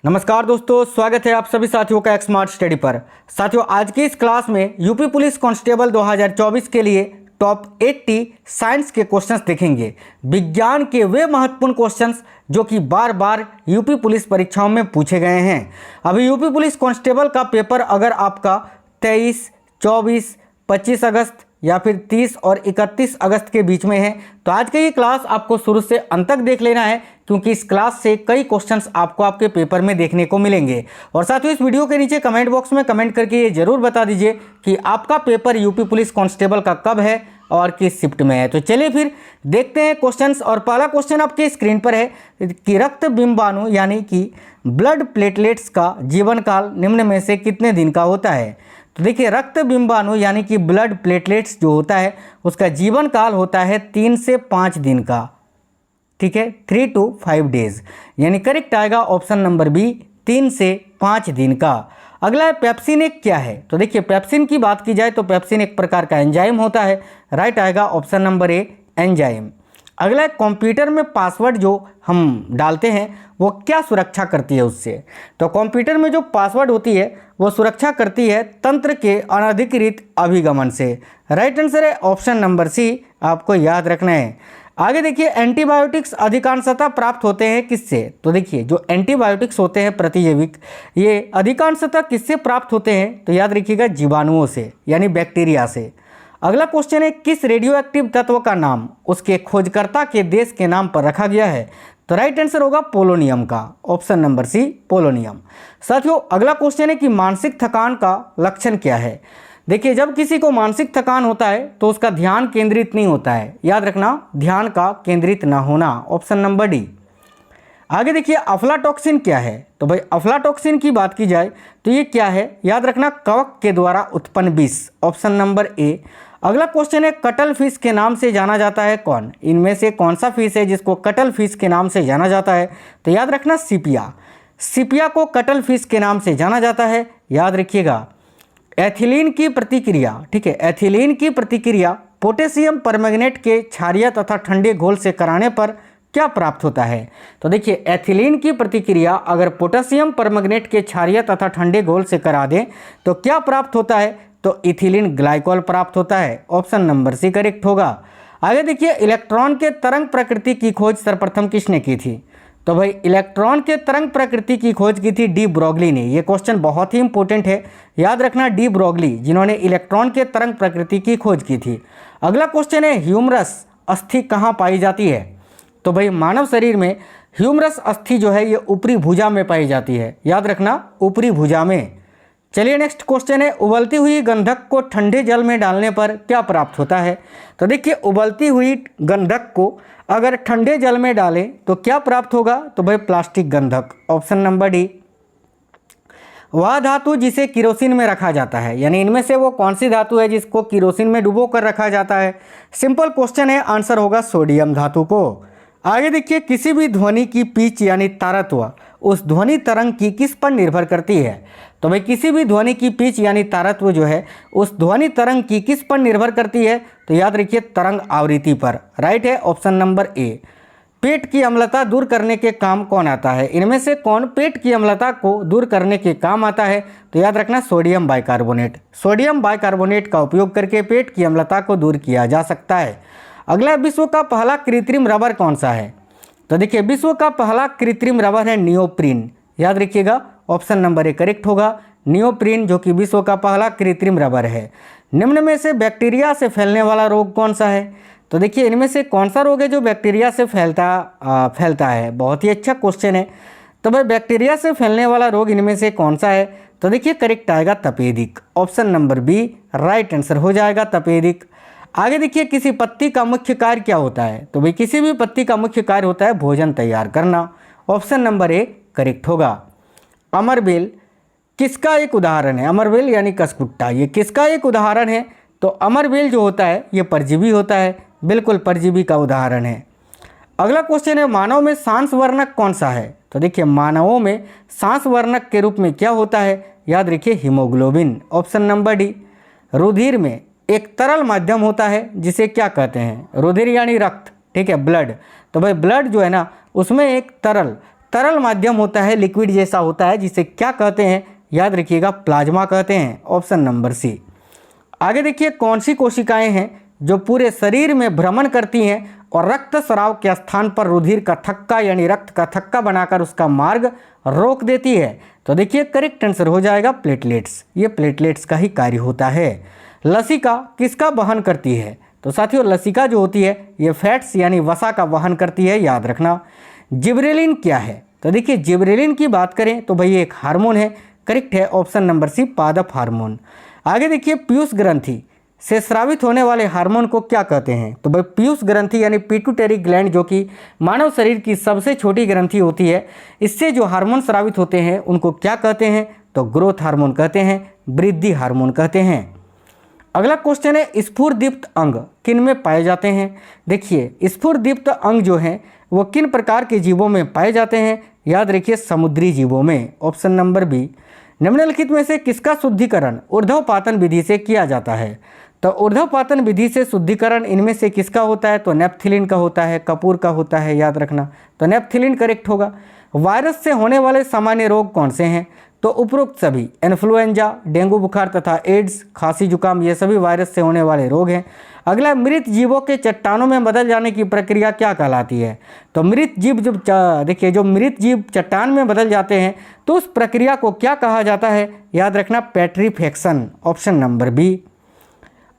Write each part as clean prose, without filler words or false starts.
नमस्कार दोस्तों, स्वागत है आप सभी साथियों का एक स्मार्ट स्टडी पर। साथियों, आज की इस क्लास में यूपी पुलिस कांस्टेबल 2024 के लिए टॉप 80 साइंस के क्वेश्चंस देखेंगे। विज्ञान के वे महत्वपूर्ण क्वेश्चंस जो कि बार बार यूपी पुलिस परीक्षाओं में पूछे गए हैं। अभी यूपी पुलिस कांस्टेबल का पेपर अगर आपका 23, 24, 25 अगस्त या फिर 30 और 31 अगस्त के बीच में है, तो आज की ये क्लास आपको शुरू से अंत तक देख लेना है, क्योंकि इस क्लास से कई क्वेश्चंस आपको आपके पेपर में देखने को मिलेंगे। और साथियों, इस वीडियो के नीचे कमेंट बॉक्स में कमेंट करके ये जरूर बता दीजिए कि आपका पेपर यूपी पुलिस कांस्टेबल का कब है और किस शिफ्ट में है। तो चलिए फिर देखते हैं क्वेश्चंस। और पहला क्वेश्चन आपके स्क्रीन पर है कि रक्त बिंबाणु यानी कि ब्लड प्लेटलेट्स का जीवन काल निम्न में से कितने दिन का होता है। तो देखिए, रक्त बिंबाणु यानी कि ब्लड प्लेटलेट्स जो होता है उसका जीवन काल होता है 3 से 5 दिन का। ठीक है, 3 to 5 डेज, यानी करेक्ट आएगा ऑप्शन नंबर बी, 3 से 5 दिन का। अगला है पेप्सिन एक क्या है। तो देखिए, पेप्सिन की बात की जाए तो पेप्सिन एक प्रकार का एंजाइम होता है। राइट आएगा ऑप्शन नंबर ए, एंजाइम। अगला है कंप्यूटर में पासवर्ड जो हम डालते हैं वो क्या सुरक्षा करती है उससे। तो कंप्यूटर में जो पासवर्ड होती है वो सुरक्षा करती है तंत्र के अनधिकृत अभिगमन से। राइट आंसर है ऑप्शन नंबर सी, आपको याद रखना है। आगे देखिए, एंटीबायोटिक्स अधिकांशतः प्राप्त होते हैं किससे। तो देखिए, जो एंटीबायोटिक्स होते हैं प्रतिजैविक, ये अधिकांशतः किससे प्राप्त होते हैं। तो याद रखिएगा, जीवाणुओं से यानी बैक्टीरिया से। अगला क्वेश्चन है, किस रेडियो एक्टिव तत्व का नाम उसके खोजकर्ता के देश के नाम पर रखा गया है। तो राइट आंसर होगा पोलोनियम का, ऑप्शन नंबर सी, पोलोनियम। साथियों, अगला क्वेश्चन है कि मानसिक थकान का लक्षण क्या है। देखिए, जब किसी को मानसिक थकान होता है तो उसका ध्यान केंद्रित नहीं होता है। याद रखना, ध्यान का केंद्रित ना होना, ऑप्शन नंबर डी। आगे देखिए, अफ्लाटॉक्सिन क्या है। तो भाई, अफ्लाटॉक्सिन की बात की जाए तो ये क्या है। याद रखना, कवक के द्वारा उत्पन्न विष, ऑप्शन नंबर ए। अगला क्वेश्चन है, कटल फिश के नाम से जाना जाता है कौन। इनमें से कौन सा फिश है जिसको कटल फिश के नाम से जाना जाता है। तो याद रखना, सीपिया। सीपिया को कटल फिश के नाम से जाना जाता है। याद रखिएगा, एथिलीन की प्रतिक्रिया, ठीक है, एथिलीन की प्रतिक्रिया पोटेशियम परमैंगनेट के क्षारीय तथा ठंडे घोल से कराने पर क्या प्राप्त होता है। तो देखिए, एथिलीन की प्रतिक्रिया अगर पोटेशियम परमैंगनेट के क्षारीय तथा ठंडे घोल से करा दें तो क्या प्राप्त होता है। तो इथिलीन ग्लाइकोल प्राप्त होता है, ऑप्शन नंबर सी करेक्ट होगा। आगे देखिए, इलेक्ट्रॉन के तरंग प्रकृति की खोज सर्वप्रथम किसने की थी। तो भाई, इलेक्ट्रॉन के तरंग प्रकृति की खोज की थी डी ब्रोगली ने। ये क्वेश्चन बहुत ही इंपॉर्टेंट है, याद रखना, डी ब्रोगली जिन्होंने इलेक्ट्रॉन के तरंग प्रकृति की खोज की थी। अगला क्वेश्चन है, ह्यूमरस अस्थि कहाँ पाई जाती है। तो भाई, मानव शरीर में ह्यूमरस अस्थि जो है ये ऊपरी भुजा में पाई जाती है। याद रखना, ऊपरी भुजा में। चलिए नेक्स्ट क्वेश्चन है, उबलती हुई गंधक को ठंडे जल में डालने पर क्या प्राप्त होता है। तो देखिए, उबलती हुई गंधक को अगर ठंडे जल में डालें तो क्या प्राप्त होगा। तो भाई, प्लास्टिक गंधक, ऑप्शन नंबर डी। वह धातु जिसे किरोसिन में रखा जाता है, यानी इनमें से वो कौन सी धातु है जिसको किरोसिन में डुबो कर रखा जाता है। सिंपल क्वेश्चन है, आंसर होगा सोडियम धातु को। आगे देखिए, किसी भी ध्वनि की पिच यानी तारत्व उस ध्वनि तरंग की किस पर निर्भर करती है। तो भाई, किसी भी ध्वनि की पिच यानी तारत्व जो है उस ध्वनि तरंग की किस पर निर्भर करती है। तो याद रखिए, तरंग आवृत्ति पर। राइट है ऑप्शन नंबर ए। पेट की अम्लता दूर करने के काम कौन आता है। इनमें से कौन पेट की अम्लता को दूर करने के काम आता है। तो याद रखना, सोडियम बाइकार्बोनेट। सोडियम बाइकार्बोनेट का उपयोग करके पेट की अम्लता को दूर किया जा सकता है। अगला, विश्व का पहला कृत्रिम रबर कौन सा है। तो देखिए, विश्व का पहला कृत्रिम रबर है नियोप्रीन। याद रखिएगा, ऑप्शन नंबर ए करेक्ट होगा, नियोप्रीन, जो कि विश्व का पहला कृत्रिम रबर है। निम्न में से बैक्टीरिया से फैलने वाला रोग कौन सा है। तो देखिए, इनमें से कौन सा रोग है जो बैक्टीरिया से फैलता है। बहुत ही अच्छा क्वेश्चन है। तो भाई, बैक्टीरिया से फैलने वाला रोग इनमें से कौन सा है। तो देखिए, करेक्ट आएगा तपेदिक, option number B right answer हो जाएगा, तपेदिक। आगे देखिए, किसी पत्ती का मुख्य कार्य क्या होता है। तो भाई, किसी भी पत्ती का मुख्य कार्य होता है भोजन तैयार करना, ऑप्शन नंबर ए करेक्ट होगा। अमरबेल किसका एक उदाहरण है। अमरबेल यानी कसकुट्टा, ये किसका एक उदाहरण है। तो अमरबेल जो होता है ये परजीवी होता है, बिल्कुल परजीवी का उदाहरण है। अगला क्वेश्चन है, मानव में सांसवर्णक कौन सा है। तो देखिए, मानवों में सांसवर्णक के रूप में क्या होता है। याद रखिए, हीमोग्लोबिन, ऑप्शन नंबर डी। रुधिर में एक तरल माध्यम होता है जिसे क्या कहते हैं। रुधिर यानी रक्त, ठीक है, ब्लड। तो भाई, ब्लड जो है ना उसमें एक तरल तरल माध्यम होता है, लिक्विड जैसा होता है, जिसे क्या कहते हैं, याद रखिएगा प्लाज्मा कहते हैं। Option number C. आगे देखिए, कौन सी कोशिकाएं हैं जो पूरे शरीर में भ्रमण करती हैं और रक्त स्राव के स्थान पर रुधिर का थक्का यानी रक्त का थक्का बनाकर उसका मार्ग रोक देती है? तो देखिए करेक्ट आंसर हो जाएगा प्लेटलेट्स। ये प्लेटलेट्स का ही कार्य होता है। लसिका किसका वहन करती है? तो साथियों लसिका जो होती है ये फैट्स यानी वसा का वहन करती है, याद रखना। जिब्रेलिन क्या है? तो देखिए जिब्रेलिन की बात करें तो भाई एक हार्मोन है, करेक्ट है ऑप्शन नंबर सी पादप हार्मोन। आगे देखिए, पीयूष ग्रंथि से स्रावित होने वाले हार्मोन को क्या कहते हैं? तो भाई पीयूष ग्रंथि यानी पिट्यूटरी ग्लैंड, जो कि मानव शरीर की सबसे छोटी ग्रंथि होती है, इससे जो हार्मोन स्रावित होते हैं उनको क्या कहते हैं? तो ग्रोथ हार्मोन कहते हैं, वृद्धि हार्मोन कहते हैं। अगला क्वेश्चन है, स्फुरदीप्त अंग किन में पाए जाते हैं? देखिए स्फुरदीप्त अंग जो हैं वो किन प्रकार के जीवों में पाए जाते हैं? याद रखिए समुद्री जीवों में, ऑप्शन नंबर बी। निम्नलिखित में से किसका शुद्धिकरण ऊर्ध्वपातन विधि से किया जाता है? तो ऊर्ध्वपातन विधि से शुद्धिकरण इनमें से किसका होता है? तो नेप्थिलीन का होता है, कपूर का होता है, याद रखना। तो नेप्थिलीन करेक्ट होगा। वायरस से होने वाले सामान्य रोग कौन से हैं? तो उपरोक्त सभी इन्फ्लुएंजा, डेंगू बुखार तथा एड्स, खांसी जुकाम, ये सभी वायरस से होने वाले रोग हैं। अगला, मृत जीवों के चट्टानों में बदल जाने की प्रक्रिया क्या कहलाती है? तो मृत जीव जब देखिए जो मृत जीव चट्टान में बदल जाते हैं तो उस प्रक्रिया को क्या कहा जाता है? याद रखना पेट्रीफेक्शन, ऑप्शन नंबर बी।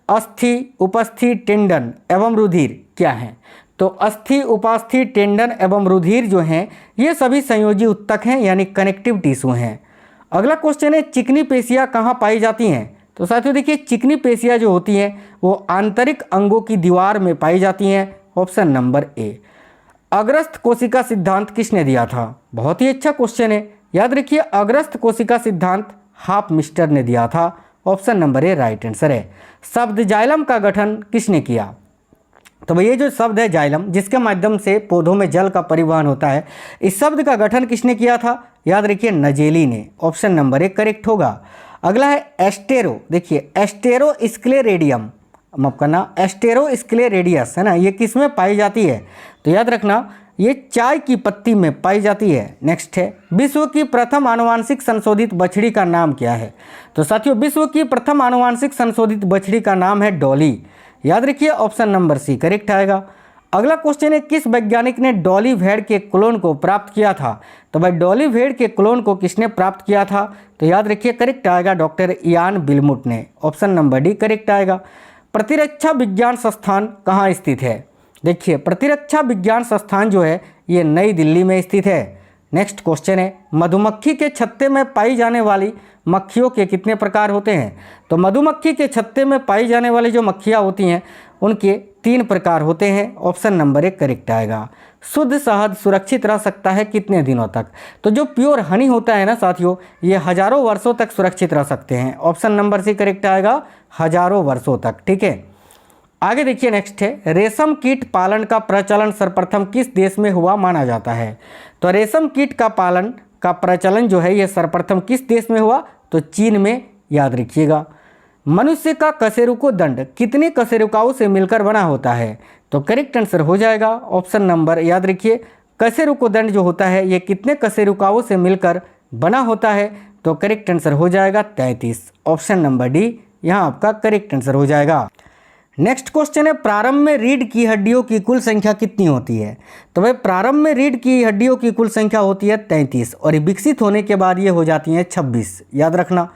अस्थि, उपस्थि, टेंडन एवं रुधिर क्या है? तो अस्थि, उपास्थि, टेंडन एवं रुधिर जो हैं ये सभी संयोजी उत्तक हैं यानी कनेक्टिव टिश्यू हैं। अगला क्वेश्चन है, चिकनी पेशियाँ कहाँ पाई जाती हैं? तो साथियों देखिए चिकनी पेशियाँ जो होती हैं वो आंतरिक अंगों की दीवार में पाई जाती हैं, ऑप्शन नंबर ए। अग्रस्त कोशिका सिद्धांत किसने दिया था? बहुत ही अच्छा क्वेश्चन है, याद रखिए अग्रस्त कोशिका सिद्धांत हाफमिस्टर ने दिया था, ऑप्शन नंबर ए राइट आंसर है। शब्द जाइलम का गठन किसने किया? तो भैया जो शब्द है जाइलम, जिसके माध्यम से पौधों में जल का परिवहन होता है, इस शब्द का गठन किसने किया था? याद रखिए नजेली ने, ऑप्शन नंबर ए करेक्ट होगा। अगला है एस्टेरो, देखिए एस्टेरोस्क्लेरेडियम, माफ करना एस्टेरोस्क्लेरेडियस है ना, ये किस में पाई जाती है? तो याद रखना ये चाय की पत्ती में पाई जाती है। नेक्स्ट है, विश्व की प्रथम आनुवांशिक संशोधित बछड़ी का नाम क्या है? तो साथियों विश्व की प्रथम आनुवांशिक संशोधित बछड़ी का नाम है डॉली, याद रखिए ऑप्शन नंबर सी करेक्ट आएगा। अगला क्वेश्चन है, किस वैज्ञानिक ने डॉली भेड़ के क्लोन को प्राप्त किया था? तो भाई डॉली भेड़ के क्लोन को किसने प्राप्त किया था? तो याद रखिए करेक्ट आएगा डॉक्टर इयान बिलमुट ने, ऑप्शन नंबर डी करेक्ट आएगा। प्रतिरक्षा विज्ञान संस्थान कहाँ स्थित है? देखिए प्रतिरक्षा विज्ञान संस्थान जो है ये नई दिल्ली में स्थित है। नेक्स्ट क्वेश्चन है, मधुमक्खी के छत्ते में पाई जाने वाली मक्खियों के कितने प्रकार होते हैं? तो मधुमक्खी के छत्ते में पाई जाने वाली जो मक्खियाँ होती हैं उनके 3 प्रकार होते हैं, ऑप्शन नंबर 1 करेक्ट आएगा। शुद्ध शहद सुरक्षित रह सकता है कितने दिनों तक? तो जो प्योर हनी होता है ना साथियों, ये हजारों वर्षों तक सुरक्षित रह सकते हैं, ऑप्शन नंबर सी करेक्ट आएगा, हजारों वर्षों तक। ठीक है, आगे देखिए नेक्स्ट है, रेशम कीट पालन का प्रचलन सर्वप्रथम किस देश में हुआ माना जाता है? तो रेशम कीट का पालन का प्रचलन जो है ये सर्वप्रथम किस देश में हुआ? तो चीन में, याद रखिएगा। मनुष्य का कशेरुको दंड कितने कशेरुकाओं से मिलकर बना होता है? तो करेक्ट आंसर हो जाएगा ऑप्शन नंबर, याद रखिए कशेरुको दंड जो होता है ये कितने कशेरुकाओं से मिलकर बना होता है? तो करेक्ट आंसर हो जाएगा 33, ऑप्शन नंबर डी यहाँ आपका करेक्ट आंसर हो जाएगा। नेक्स्ट क्वेश्चन है, प्रारंभ में रीढ़ की हड्डियों की कुल संख्या कितनी होती है? तो भाई प्रारंभ में रीढ़ की हड्डियों की कुल संख्या होती है 33 और विकसित होने के बाद ये हो जाती हैं 26, याद रखना।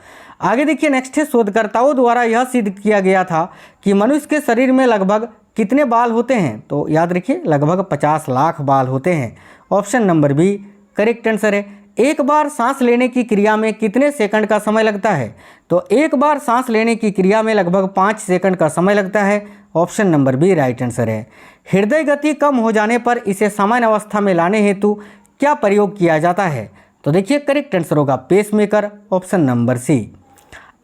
आगे देखिए नेक्स्ट है, शोधकर्ताओं द्वारा यह सिद्ध किया गया था कि मनुष्य के शरीर में लगभग कितने बाल होते हैं? तो याद रखिए लगभग 50 लाख बाल होते हैं, option number B correct answer है। एक बार सांस लेने की क्रिया में कितने सेकंड का समय लगता है? तो एक बार सांस लेने की क्रिया में लगभग 5 सेकंड का समय लगता है, option number B right answer है। हृदय गति कम हो जाने पर इसे सामान्य अवस्था में लाने हेतु क्या प्रयोग किया जाता है? तो देखिए करेक्ट आंसर होगा पेसमेकर, ऑप्शन नंबर सी।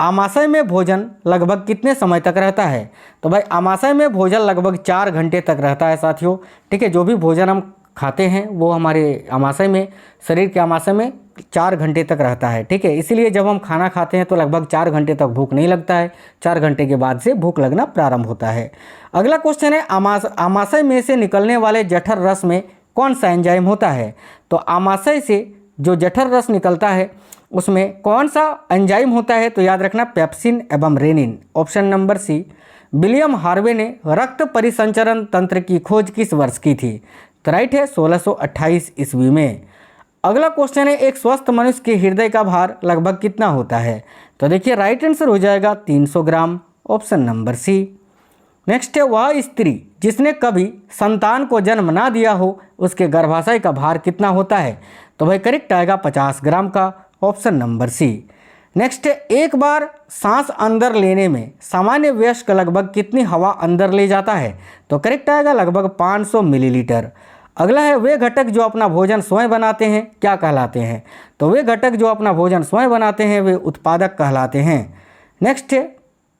आमाशय में भोजन लगभग कितने समय तक रहता है? तो भाई आमाशय में भोजन लगभग 4 घंटे तक रहता है साथियों। ठीक है, जो भी भोजन हम खाते हैं वो हमारे आमाशय में, शरीर के आमाशय में 4 घंटे तक रहता है। ठीक है, इसीलिए जब हम खाना खाते हैं तो लगभग 4 घंटे तक भूख नहीं लगता है, 4 घंटे के बाद से भूख लगना प्रारंभ होता है। अगला क्वेश्चन है, आमाशय में से निकलने वाले जठर रस में कौन सा एंजाइम होता है? तो आमाशय से जो जठर रस निकलता है उसमें कौन सा एंजाइम होता है? तो याद रखना पेप्सिन एवं renin. Option number C. William Harvey ने रक्त परिसंचरण तंत्र की खोज किस वर्ष की थी? तो राइट है 1628 ईस्वी में। अगला क्वेश्चन है, एक स्वस्थ मनुष्य के हृदय का भार लगभग कितना होता है? तो देखिए राइट आंसर हो जाएगा 300 ग्राम। Option number C. नेक्स्ट है, वह स्त्री जिसने कभी संतान को जन्म ना दिया हो उसके गर्भाशय का भार कितना होता है? तो भाई करेक्ट आएगा 50 ग्राम का। Option number C. नेक्स्ट है, एक बार सांस अंदर लेने में सामान्य वयस्क लगभग कितनी हवा अंदर ले जाता है? तो करेक्ट आएगा लगभग 500 मिलीलीटर। अगला है, वे घटक जो अपना भोजन स्वयं बनाते हैं क्या कहलाते हैं? तो वे घटक जो अपना भोजन स्वयं बनाते हैं वे उत्पादक कहलाते हैं। नेक्स्ट है,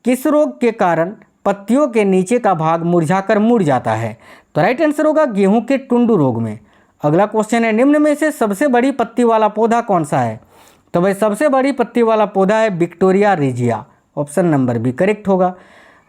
किस रोग के कारण पत्तियों के नीचे का भाग मुरझाकर मुड़ जाता है? तो राइट आंसर होगा गेहूं के टुंडू रोग में। अगला क्वेश्चन है, निम्न में से सबसे बड़ी पत्ती वाला पौधा कौन सा है? तो भाई सबसे बड़ी पत्ती वाला पौधा है Victoria regia. Option number B correct होगा।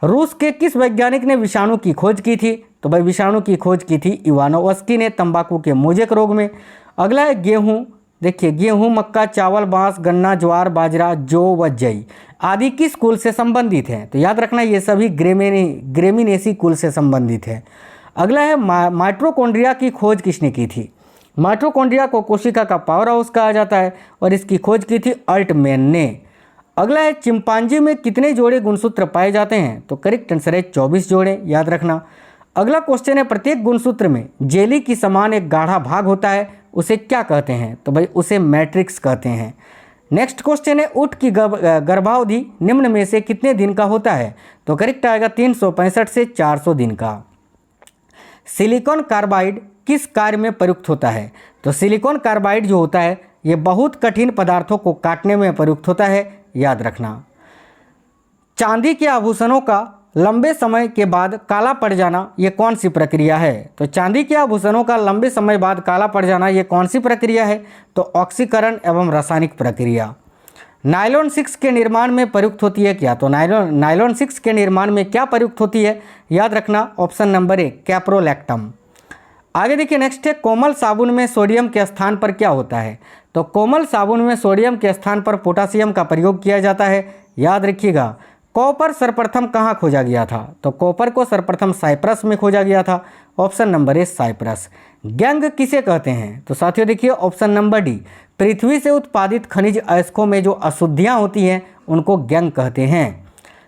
रूस के किस वैज्ञानिक ने विषाणु की खोज की थी? तो भाई विषाणु की खोज की थी इवानोव्स्की ने तंबाकू के मोजेक रोग में। अगला है गेहूं। देखिए गेहूं, मक्का, चावल, बांस, गन्ना, ज्वार, बाजरा, जौ व जई आदि किस कुल से संबंधित हैं? तो याद रखना ये सभी ग्रेमिनेसी कुल से संबंधित है। अगला है, माइटोकॉन्ड्रिया की खोज किसने की थी? माइटोकॉन्ड्रिया को कोशिका का पावर हाउस कहा जाता है और इसकी खोज की थी अल्टमैन ने। अगला है, चिंपांजी में कितने जोड़े गुणसूत्र पाए जाते हैं? तो करेक्ट आंसर है 24 जोड़े, याद रखना। अगला क्वेश्चन है, प्रत्येक गुणसूत्र में जेली की समान एक गाढ़ा भाग होता है उसे क्या कहते हैं? तो भाई उसे मैट्रिक्स कहते हैं। नेक्स्ट क्वेश्चन है, ऊँट की गर्भावधि निम्न में से कितने दिन का होता है? तो करेक्ट आएगा 365 से 400 दिन का। सिलिकॉन कार्बाइड किस कार्य में प्रयुक्त होता है? तो सिलिकॉन कार्बाइड जो होता है ये बहुत कठिन पदार्थों को काटने में प्रयुक्त होता है, याद रखना। चांदी के आभूषणों का लंबे समय के बाद काला पड़ जाना ये कौन सी प्रक्रिया है? तो चांदी के आभूषणों का लंबे समय बाद काला पड़ जाना ये कौन सी प्रक्रिया है? तो ऑक्सीकरण एवं रासायनिक प्रक्रिया। नायलॉन 6 के निर्माण में प्रयुक्त होती है क्या? तो नायलॉन 6 के निर्माण में क्या प्रयुक्त होती है? याद रखना ऑप्शन नंबर ए कैप्रोलैक्टम। आगे देखिए नेक्स्ट है, कोमल साबुन में सोडियम के स्थान पर क्या होता है? तो कोमल साबुन में सोडियम के स्थान पर पोटासियम का प्रयोग किया जाता है, याद रखिएगा। कॉपर सर्वप्रथम कहाँ खोजा गया था? तो कॉपर को सर्वप्रथम साइप्रस में खोजा गया था। Option number A Cyprus. Gang किसे कहते हैं? तो साथियों देखिए ऑप्शन नंबर डी, पृथ्वी से उत्पादित खनिज अयस्कों में जो अशुद्धियाँ होती हैं उनको गैंग कहते हैं।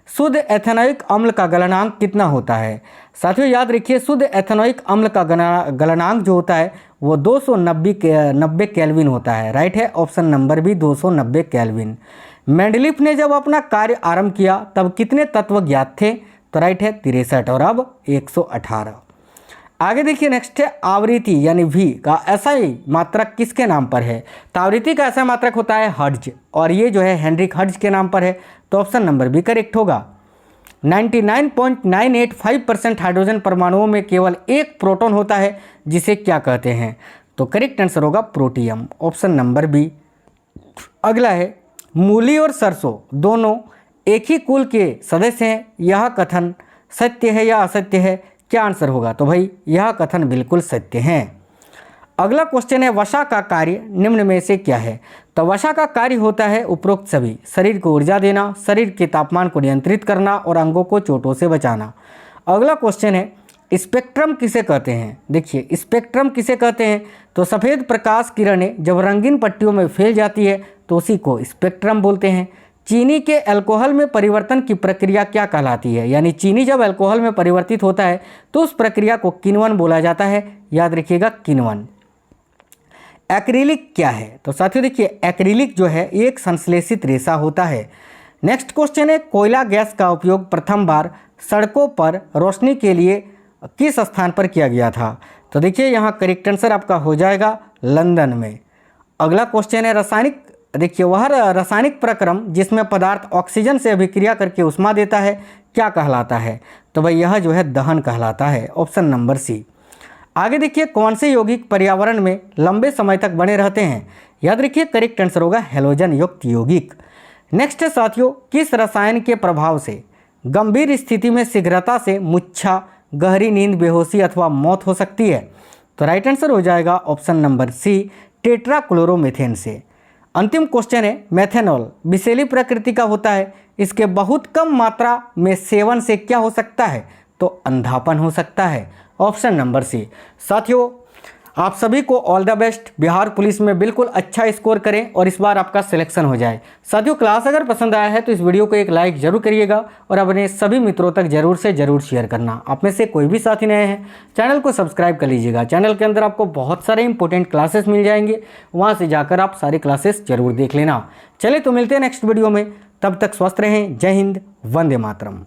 शुद्ध एथेनॉइक अम्ल का गलनांक कितना होता है? साथियों याद रखिए शुद्ध एथेनॉइक अम्ल का गलनांक जो होता है वो 290 केल्विन होता है, राइट है। Option number B 290 kelvin. Mendeleev ने जब अपना कार्य आरंभ किया तब कितने तत्व ज्ञात थे? तो राइट है 63 और अब 118। आगे देखिए नेक्स्ट है, आवृत्ति यानी वी का एसआई मात्रक किसके नाम पर है? तो आवृत्ति का एसआई मात्रक होता है हर्ट्ज और ये जो है हेनरिक हर्ट्ज के नाम पर है। तो ऑप्शन नंबर बी करेक्ट होगा। 99.985% हाइड्रोजन परमाणुओं में केवल एक प्रोटॉन होता है जिसे क्या कहते हैं? तो करेक्ट आंसर होगा प्रोटियम। Option number B. अगला है, मूली और सरसों दोनों एक ही कुल के सदस्य हैं, यह कथन सत्य है या असत्य है? क्या आंसर होगा? तो भाई यह कथन बिल्कुल सत्य है। अगला क्वेश्चन है, वसा का कार्य निम्न में से क्या है? तो वसा का कार्य होता है उपरोक्त सभी, शरीर को ऊर्जा देना, शरीर के तापमान को नियंत्रित करना और अंगों को चोटों से बचाना। अगला क्वेश्चन है, स्पेक्ट्रम किसे कहते हैं? देखिए स्पेक्ट्रम किसे कहते हैं? तो सफ़ेद प्रकाश किरणें जब रंगीन पट्टियों में फैल जाती है तो उसी को स्पेक्ट्रम बोलते हैं। चीनी के अल्कोहल में परिवर्तन की प्रक्रिया क्या कहलाती है? यानी चीनी जब अल्कोहल में परिवर्तित होता है तो उस प्रक्रिया को किण्वन बोला जाता है, याद रखिएगा किण्वन। एक्रिलिक क्या है? तो साथियों देखिए एक्रिलिक जो है एक संश्लेषित रेशा होता है। नेक्स्ट क्वेश्चन है, कोयला गैस का उपयोग प्रथम बार सड़कों पर रोशनी के लिए किस स्थान पर किया गया था? तो देखिए यहाँ करेक्ट आंसर आपका हो जाएगा लंदन में। अगला क्वेश्चन है, रासायनिक देखिए वह रासायनिक प्रक्रम जिसमें पदार्थ ऑक्सीजन से अभिक्रिया करके उष्मा देता है क्या कहलाता है? तो भाई यह जो है दहन कहलाता है। Option number C. आगे देखिए, कौन से यौगिक पर्यावरण में लंबे समय तक बने रहते हैं? याद रखिए करेक्ट आंसर होगा हैलोजन युक्त यौगिक। नेक्स्ट है साथियों, किस रसायन के प्रभाव से गंभीर स्थिति में शीघ्रता से मूर्छा, गहरी नींद, बेहोशी अथवा मौत हो सकती है? तो राइट आंसर हो जाएगा ऑप्शन नंबर सी, टेट्राक्लोरोमीथेन से। अंतिम क्वेश्चन है, मेथेनॉल विषैली प्रकृति का होता है, इसके बहुत कम मात्रा में सेवन से क्या हो सकता है? तो अंधापन हो सकता है, ऑप्शन नंबर सी। साथियों, आप सभी को all the best. Bihar police में बिल्कुल अच्छा स्कोर करें और इस बार आपका सिलेक्शन हो जाए। साथियों, क्लास अगर पसंद आया है तो इस वीडियो को एक लाइक जरूर करिएगा और अपने सभी मित्रों तक जरूर से जरूर शेयर करना। आप में से कोई भी साथी नए हैं, चैनल को सब्सक्राइब कर लीजिएगा। चैनल के अंदर आपको बहुत सारे इंपॉर्टेंट क्लासेस मिल जाएंगे, वहाँ से जाकर आप सारी क्लासेस जरूर देख लेना। चलिए तो मिलते हैं नेक्स्ट वीडियो में, तब तक स्वस्थ रहें। जय हिंद, वंदे मातरम।